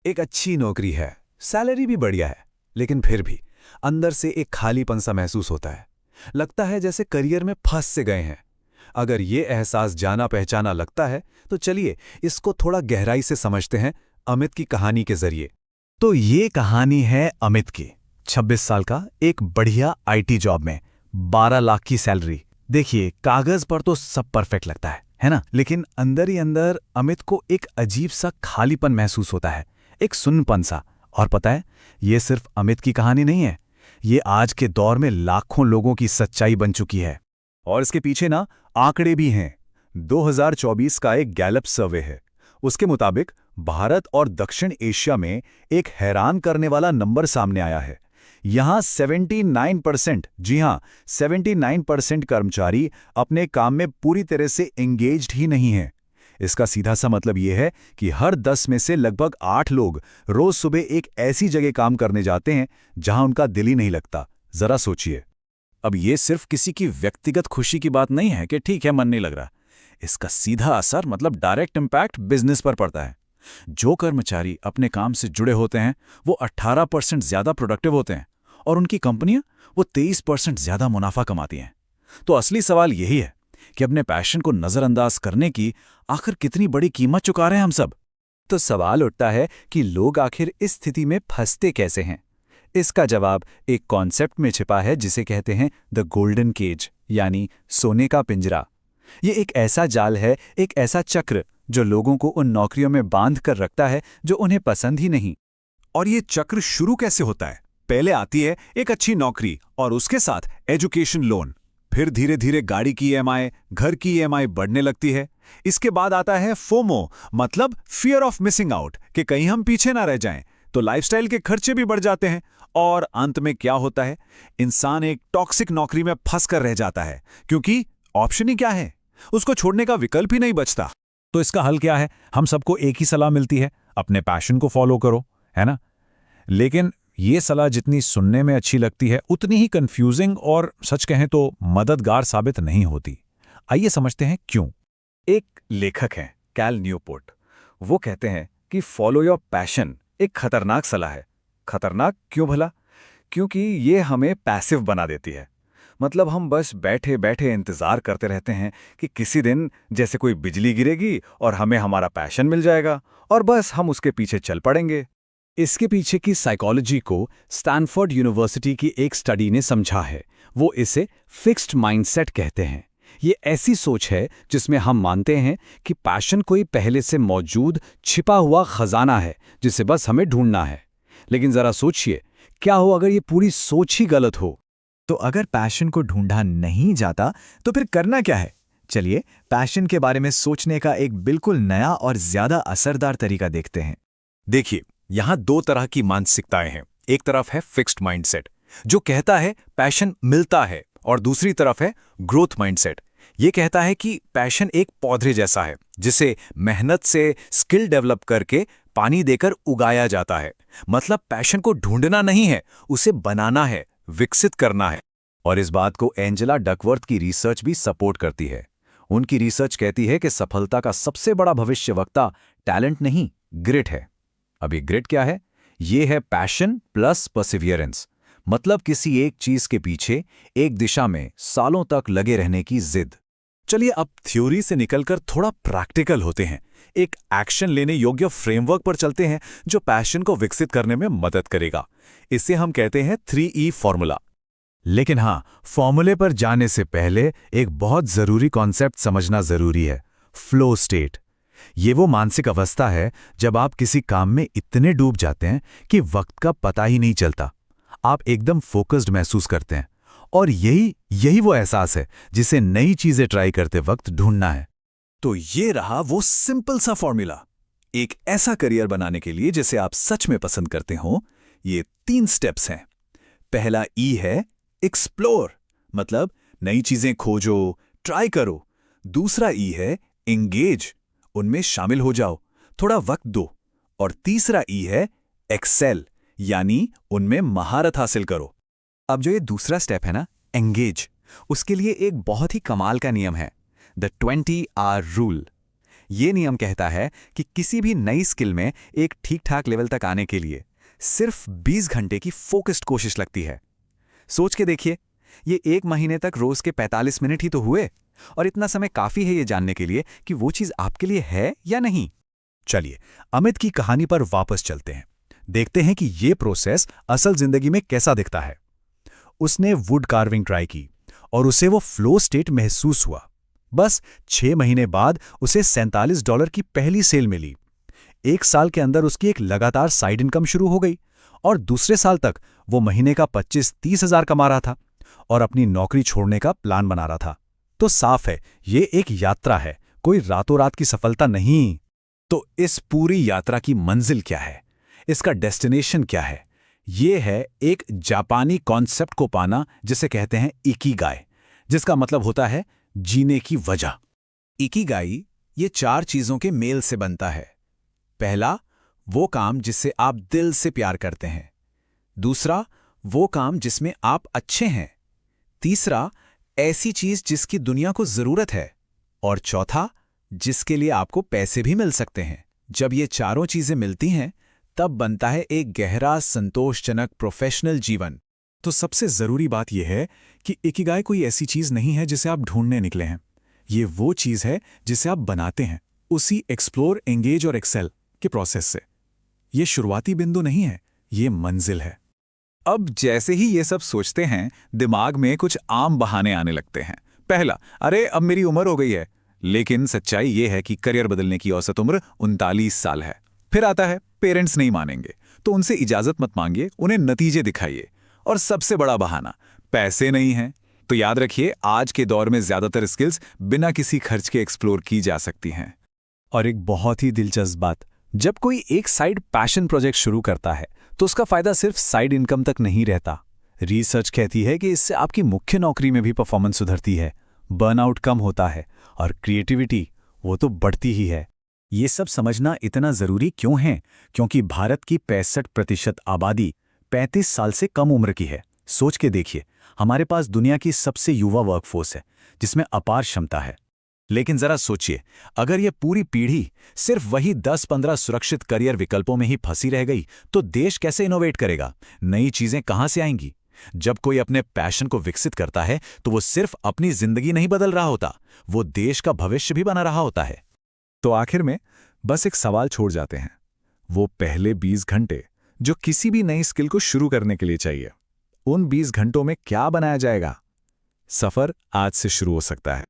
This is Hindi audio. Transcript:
एक अच्छी नौकरी है, सैलरी भी बढ़िया है, लेकिन फिर भी अंदर से एक खालीपन सा महसूस होता है। लगता है जैसे करियर में फंस से गए हैं। अगर ये एहसास जाना पहचाना लगता है तो चलिए इसको थोड़ा गहराई से समझते हैं अमित की कहानी के जरिए। तो ये कहानी है अमित की। 26 साल का, एक बढ़िया आईटी जॉब में, 12 लाख की सैलरी। देखिए, कागज पर तो सब परफेक्ट लगता है ना? लेकिन अंदर ही अंदर अमित को एक अजीब सा खालीपन महसूस होता है, एक सुन्नपन सा। और पता है, ये सिर्फ अमित की कहानी नहीं है, ये आज के दौर में लाखों लोगों की सच्चाई बन चुकी है। और इसके पीछे ना आंकड़े भी हैं। 2024 का एक गैलप सर्वे है। उसके मुताबिक भारत और दक्षिण एशिया में एक हैरान करने वाला नंबर सामने आया है। यहाँ 79%, जी हाँ 79% कर्मचारी अपने काम में पूरी तरह से एंगेज्ड ही नहीं हैं। इसका सीधा सा मतलब यह है कि हर 10 में से लगभग 8 लोग रोज सुबह एक ऐसी जगह काम करने जाते हैं जहां उनका दिल ही नहीं लगता। जरा सोचिए। अब ये सिर्फ किसी की व्यक्तिगत खुशी की बात नहीं है कि ठीक है मन नहीं लग रहा। इसका सीधा असर मतलब डायरेक्ट इम्पैक्ट बिजनेस पर पड़ता है। जो कर्मचारी अपने काम से जुड़े होते हैं वो 18% ज्यादा प्रोडक्टिव होते हैं और उनकी कंपनियां वो 23% ज्यादा मुनाफा कमाती हैं। तो असली सवाल यही है कि अपने पैशन को नजरअंदाज करने की आखिर कितनी बड़ी कीमत चुका रहे हैं हम सब। तो सवाल उठता है कि लोग आखिर इस स्थिति में फंसते कैसे हैं। इसका जवाब एक कॉन्सेप्ट में छिपा है जिसे कहते हैं द गोल्डन केज, यानी सोने का पिंजरा। ये एक ऐसा जाल है, एक ऐसा चक्र जो लोगों को उन नौकरियों में बांध कर रखता है जो उन्हें पसंद ही नहीं। और ये चक्र शुरू कैसे होता है? पहले आती है एक अच्छी नौकरी और उसके साथ एजुकेशन लोन। फिर धीरे धीरे गाड़ी की ईएमआई, घर की ईएमआई बढ़ने लगती है। इसके बाद आता है फोमो, मतलब फियर ऑफ मिसिंग आउट, कि कहीं हम पीछे ना रह जाएं। तो लाइफस्टाइल के खर्चे भी बढ़ जाते हैं। और अंत में क्या होता है? इंसान एक टॉक्सिक नौकरी में फंस कर रह जाता है, क्योंकि ऑप्शन ही क्या है, उसको छोड़ने का विकल्प ही नहीं बचता। तो इसका हल क्या है? हम सबको एक ही सलाह मिलती है, अपने पैशन को फॉलो करो, है ना? लेकिन ये सलाह जितनी सुनने में अच्छी लगती है उतनी ही कंफ्यूजिंग और सच कहें तो मददगार साबित नहीं होती। आइए समझते हैं क्यों। एक लेखक हैं कैल न्यूपोर्ट। वो कहते हैं कि फॉलो योर पैशन एक खतरनाक सलाह है। खतरनाक क्यों भला? क्योंकि ये हमें पैसिव बना देती है। मतलब हम बस बैठे बैठे इंतजार करते रहते हैं कि किसी दिन जैसे कोई बिजली गिरेगी और हमें हमारा पैशन मिल जाएगा और बस हम उसके पीछे चल पड़ेंगे। इसके पीछे की साइकोलॉजी को स्टैनफोर्ड यूनिवर्सिटी की एक स्टडी ने समझा है। वो इसे फिक्स्ड माइंडसेट कहते हैं। ये ऐसी सोच है जिसमें हम मानते हैं कि पैशन कोई पहले से मौजूद छिपा हुआ खजाना है जिसे बस हमें ढूंढना है। लेकिन जरा सोचिए, क्या हो अगर ये पूरी सोच ही गलत हो? तो अगर पैशन को ढूंढा नहीं जाता तो फिर करना क्या है? चलिए पैशन के बारे में सोचने का एक बिल्कुल नया और ज्यादा असरदार तरीका देखते हैं। देखिए, यहां दो तरह की मानसिकताएं हैं। एक तरफ है फिक्स्ड माइंडसेट जो कहता है पैशन मिलता है, और दूसरी तरफ है ग्रोथ माइंडसेट। ये कहता है कि पैशन एक पौधे जैसा है जिसे मेहनत से स्किल डेवलप करके पानी देकर उगाया जाता है। मतलब पैशन को ढूंढना नहीं है, उसे बनाना है, विकसित करना है। और इस बात को एंजेला डकवर्थ की रिसर्च भी सपोर्ट करती है। उनकी रिसर्च कहती है कि सफलता का सबसे बड़ा भविष्यवक्ता टैलेंट नहीं, ग्रिट है। अभी ग्रिट क्या है? ये है पैशन प्लस परसिवियरेंस, मतलब किसी एक चीज के पीछे एक दिशा में सालों तक लगे रहने की जिद। चलिए अब थ्योरी से निकलकर थोड़ा प्रैक्टिकल होते हैं। एक एक्शन लेने योग्य फ्रेमवर्क पर चलते हैं जो पैशन को विकसित करने में मदद करेगा। इसे हम कहते हैं 3E फॉर्मूला। लेकिन हाँ, फॉर्मूले पर जाने से पहले एक बहुत जरूरी कॉन्सेप्ट समझना जरूरी है, फ्लो स्टेट। ये वो मानसिक अवस्था है जब आप किसी काम में इतने डूब जाते हैं कि वक्त का पता ही नहीं चलता। आप एकदम फोकस्ड महसूस करते हैं, और यही वो एहसास है जिसे नई चीजें ट्राई करते वक्त ढूंढना है। तो ये रहा वो सिंपल सा फॉर्मूला। एक ऐसा करियर बनाने के लिए जिसे आप सच में पसंद करते हो, ये 3 स्टेप्स हैं। पहला ई है एक्सप्लोर, मतलब नई चीजें खोजो, ट्राई करो। दूसरा ई है एंगेज, उनमें शामिल हो जाओ, थोड़ा वक्त दो। और तीसरा ई है एक्सेल, यानी उनमें महारत हासिल करो। अब जो ये दूसरा स्टेप है ना, एंगेज, उसके लिए एक बहुत ही कमाल का नियम है, द 20 आवर रूल। ये नियम कहता है कि किसी भी नई स्किल में एक ठीक-ठाक लेवल तक आने के लिए सिर्फ 20 घंटे की फोकस्ड कोशिश लगती है। सोच के देखिए, ये 1 महीने तक रोज के 45 मिनट ही तो हुए, और इतना समय काफी है ये जानने के लिए कि वो चीज आपके लिए है या नहीं। चलिए, अमित की कहानी पर वापस चलते हैं। देखते हैं कि ये प्रोसेस असल जिंदगी में कैसा दिखता है। उसने वुड कार्विंग ट्राई की और उसे वो फ्लो स्टेट महसूस हुआ। बस 6 महीने बाद उसे $47 की पहली सेल मिली। 1 साल के अंदर उसकी एक लगातार साइड इनकम शुरू हो गई और दूसरे साल तक वो महीने का 25-30 हज़ार कमा रहा था और अपनी नौकरी छोड़ने का प्लान बना रहा था। तो साफ है, ये एक यात्रा है, कोई रातों रात की सफलता नहीं। तो इस पूरी यात्रा की मंजिल क्या है? इसका डेस्टिनेशन क्या है? ये है एक जापानी कॉन्सेप्ट को पाना जिसे कहते हैं इकिगाई, जिसका मतलब होता है जीने की वजह। इकिगाई ये 4 चीजों के मेल से बनता है। पहला, वो काम जिससे आप दिल से प्यार करते हैं। दूसरा, वो काम जिसमें आप अच्छे हैं। तीसरा, ऐसी चीज जिसकी दुनिया को जरूरत है। और चौथा, जिसके लिए आपको पैसे भी मिल सकते हैं। जब ये चारों चीजें मिलती हैं, तब बनता है एक गहरा, संतोषजनक प्रोफेशनल जीवन। तो सबसे जरूरी बात यह है कि इकिगाई कोई ऐसी चीज नहीं है जिसे आप ढूंढने निकले हैं। ये वो चीज है जिसे आप बनाते हैं, उसी एक्सप्लोर, एंगेज और एक्सेल के प्रोसेस से। ये शुरुआती बिंदु नहीं है, ये मंजिल है। अब जैसे ही ये सब सोचते हैं, दिमाग में कुछ आम बहाने आने लगते हैं। पहला, अरे अब मेरी उम्र हो गई है। लेकिन सच्चाई ये है कि करियर बदलने की औसत उम्र 39 साल है। फिर आता है, पेरेंट्स नहीं मानेंगे, तो उनसे इजाजत मत मांगिए, उन्हें नतीजे दिखाइए। और सबसे बड़ा बहाना, पैसे नहीं हैं। तो याद रखिए, आज के दौर में ज्यादातर स्किल्स बिना किसी खर्च के एक्सप्लोर की जा सकती हैं। और एक बहुत ही दिलचस्प बात, जब कोई एक साइड पैशन प्रोजेक्ट शुरू करता है तो उसका फायदा सिर्फ साइड इनकम तक नहीं रहता। रिसर्च कहती है कि इससे आपकी मुख्य नौकरी में भी परफॉर्मेंस सुधरती है, बर्नआउट कम होता है और क्रिएटिविटी वो तो बढ़ती ही है। ये सब समझना इतना जरूरी क्यों है? क्योंकि भारत की 65% आबादी 35 साल से कम उम्र की है। सोच के देखिए, हमारे पास दुनिया की सबसे युवा वर्कफोर्स है जिसमें अपार क्षमता है। लेकिन जरा सोचिए, अगर ये पूरी पीढ़ी सिर्फ वही 10-15 सुरक्षित करियर विकल्पों में ही फंसी रह गई, तो देश कैसे इनोवेट करेगा? नई चीजें कहां से आएंगी? जब कोई अपने पैशन को विकसित करता है तो वो सिर्फ अपनी जिंदगी नहीं बदल रहा होता, वो देश का भविष्य भी बना रहा होता है। तो आखिर में बस एक सवाल छोड़ जाते हैं, वो पहले 20 घंटे जो किसी भी नई स्किल को शुरू करने के लिए चाहिए, उन 20 घंटों में क्या बनाया जाएगा? सफर आज से शुरू हो सकता है।